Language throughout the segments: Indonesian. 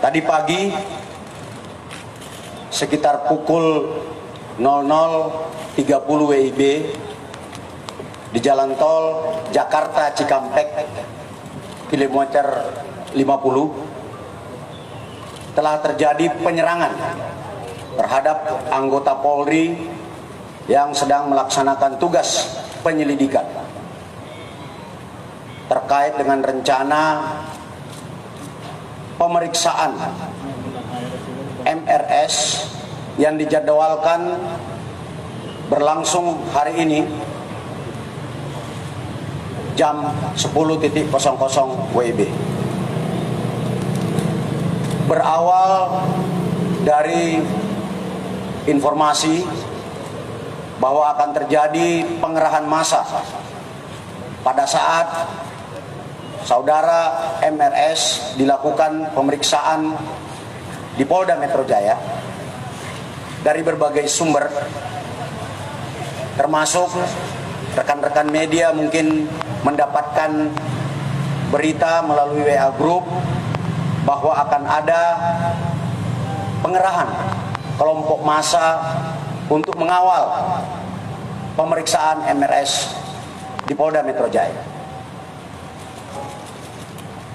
Tadi pagi sekitar pukul 00.30 WIB di jalan tol Jakarta Cikampek kilometer 50 telah terjadi penyerangan terhadap anggota Polri yang sedang melaksanakan tugas penyelidikan terkait dengan rencana pemeriksaan MRS yang dijadwalkan berlangsung hari ini jam 10.00 WIB. Berawal dari informasi bahwa akan terjadi pengerahan massa pada saat saudara MRS dilakukan pemeriksaan di Polda Metro Jaya dari berbagai sumber, termasuk rekan-rekan media mungkin mendapatkan berita melalui WA Group bahwa akan ada pengerahan kelompok massa untuk mengawal pemeriksaan MRS di Polda Metro Jaya.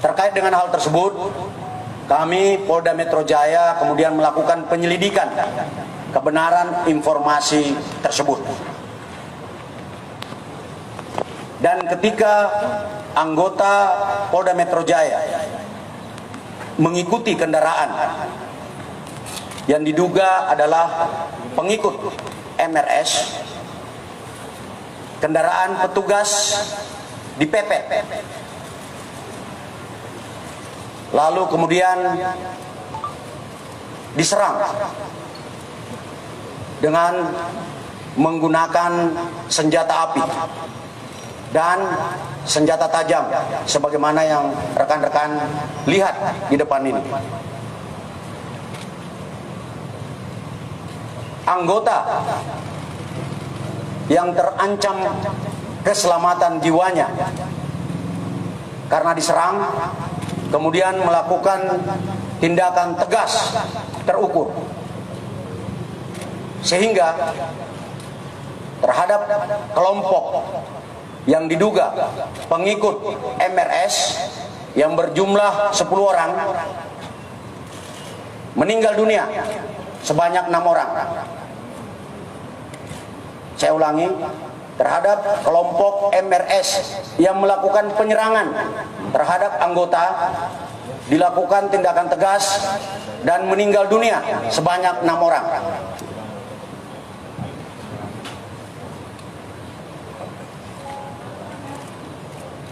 Terkait dengan hal tersebut, kami Polda Metro Jaya kemudian melakukan penyelidikan kebenaran informasi tersebut. Dan ketika anggota Polda Metro Jaya mengikuti kendaraan yang diduga adalah pengikut MRS, kendaraan petugas dipepet, lalu kemudian diserang dengan menggunakan senjata api dan senjata tajam sebagaimana yang rekan-rekan lihat di depan ini. Anggota yang terancam keselamatan jiwanya karena diserang kemudian melakukan tindakan tegas terukur, sehingga terhadap kelompok yang diduga pengikut MRS yang berjumlah 10 orang meninggal dunia sebanyak 6 orang. Saya ulangi, terhadap kelompok MRS yang melakukan penyerangan terhadap anggota dilakukan tindakan tegas dan meninggal dunia sebanyak 6 orang.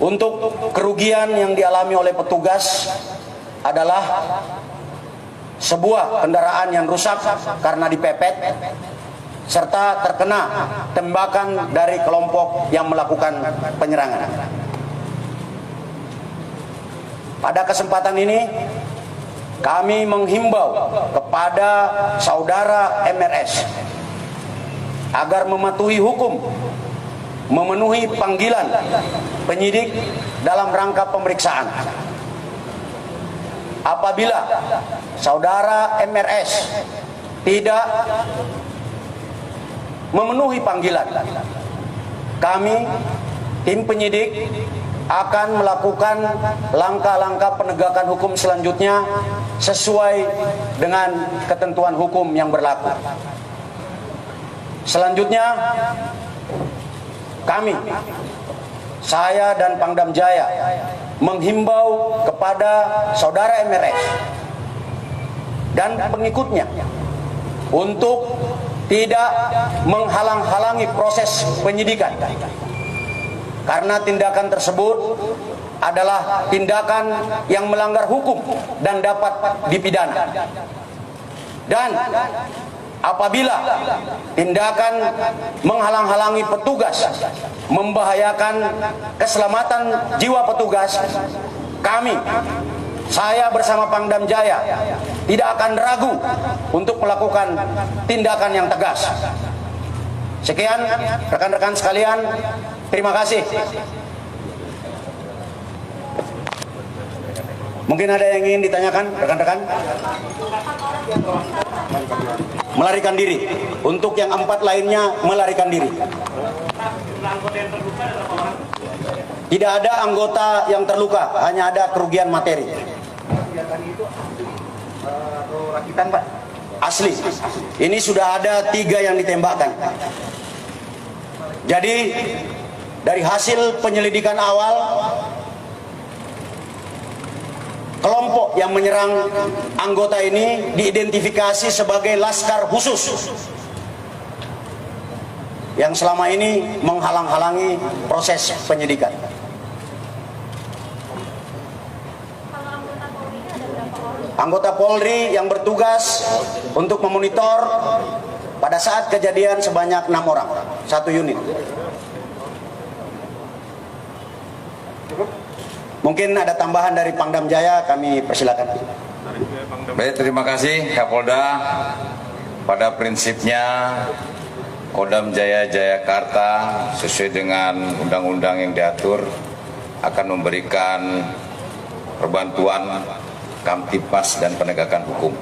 Untuk kerugian yang dialami oleh petugas adalah sebuah kendaraan yang rusak karena dipepet serta terkena tembakan dari kelompok yang melakukan penyerangan. Pada kesempatan ini kami menghimbau kepada saudara MRS agar mematuhi hukum, memenuhi panggilan penyidik dalam rangka pemeriksaan. Apabila saudara MRS tidak memenuhi panggilan, kami tim penyidik akan melakukan langkah-langkah penegakan hukum selanjutnya sesuai dengan ketentuan hukum yang berlaku. Selanjutnya kami, saya dan Pangdam Jaya menghimbau kepada saudara MRS dan pengikutnya untuk tidak menghalang-halangi proses penyidikan, karena tindakan tersebut adalah tindakan yang melanggar hukum dan dapat dipidana. Dan apabila tindakan menghalang-halangi petugas membahayakan keselamatan jiwa petugas, kami, saya bersama Pangdam Jaya tidak akan ragu untuk melakukan tindakan yang tegas. Sekian rekan-rekan sekalian, terima kasih. Mungkin ada yang ingin ditanyakan, rekan-rekan? Melarikan diri. Untuk yang 4 lainnya melarikan diri. Tidak ada anggota yang terluka, hanya ada kerugian materi. Rakitan, Pak. Asli. Ini sudah ada 3 yang ditembakkan. Jadi dari hasil penyelidikan awal, kelompok yang menyerang anggota ini diidentifikasi sebagai Laskar Khusus yang selama ini menghalang-halangi proses penyidikan. Anggota Polri yang bertugas untuk memonitor pada saat kejadian sebanyak 6 orang, 1 unit. Mungkin ada tambahan dari Pangdam Jaya, kami persilakan. Baik, terima kasih Kapolda. Pada prinsipnya Kodam Jaya Jayakarta sesuai dengan undang-undang yang diatur akan memberikan perbantuan Kamtibmas dan penegakan hukum.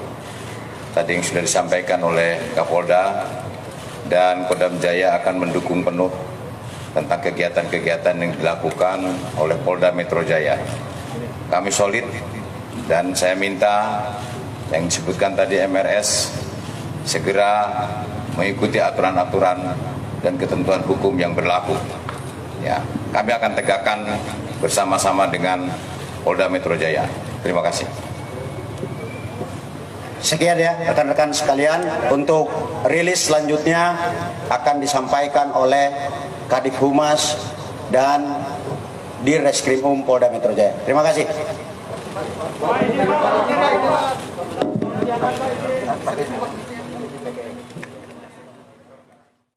Tadi yang sudah disampaikan oleh Kapolda, dan Kodam Jaya akan mendukung penuh tentang kegiatan-kegiatan yang dilakukan oleh Polda Metro Jaya. Kami solid, dan saya minta yang disebutkan tadi MRS segera mengikuti aturan-aturan dan ketentuan hukum yang berlaku. Ya, kami akan tegakkan bersama-sama dengan Polda Metro Jaya. Terima kasih. Sekian ya rekan-rekan sekalian, untuk rilis selanjutnya akan disampaikan oleh Kadif Humas dan Dirreskrimum Polda Metro Jaya. Terima kasih.